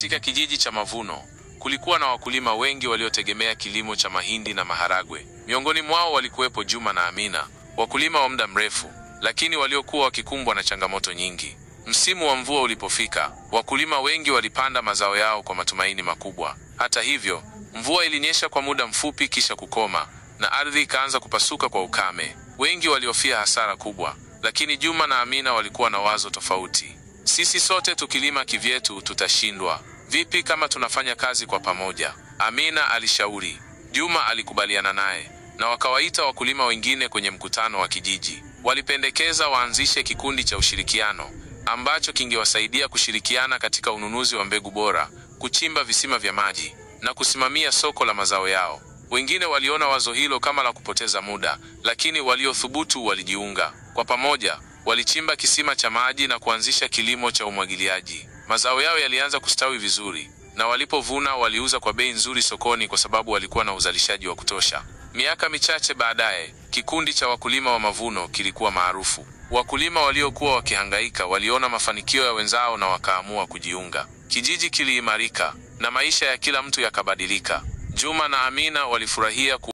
Katika kijiji cha Mavuno, kulikuwa na wakulima wengi waliotegemea kilimo cha mahindi na maharagwe. Miongoni mwao walikuwepo Juma na Amina, wakulima wa muda mrefu, lakini waliokuwa wakikumbwa na changamoto nyingi. Msimu wa mvua ulipofika, wakulima wengi walipanda mazao yao kwa matumaini makubwa. Hata hivyo, mvua ilinyesha kwa muda mfupi kisha kukoma, na ardhi ikaanza kupasuka kwa ukame. Wengi waliofia hasara kubwa, lakini Juma na Amina walikuwa na wazo tofauti. Sisi sote tukilima kivyetu tutashindwa. Vipi kama tunafanya kazi kwa pamoja? Amina alishauri. Juma alikubaliana naye, na wakawaita wakulima wengine kwenye mkutano wa kijiji. Walipendekeza waanzishe kikundi cha ushirikiano ambacho kingewasaidia kushirikiana katika ununuzi wa mbegu bora, kuchimba visima vya maji na kusimamia soko la mazao yao. Wengine waliona wazo hilo kama la kupoteza muda, lakini waliothubutu walijiunga. Kwa pamoja, walichimba kisima cha maji na kuanzisha kilimo cha umwagiliaji. Mazao yao yalianza kustawi vizuri, na walipovuna waliuza kwa bei nzuri sokoni kwa sababu walikuwa na uzalishaji wa kutosha. Miaka michache baadaye, kikundi cha wakulima wa Mavuno kilikuwa maarufu. Wakulima waliokuwa wakihangaika waliona mafanikio ya wenzao na wakaamua kujiunga. Kijiji kiliimarika na maisha ya kila mtu yakabadilika. Juma na Amina walifurahia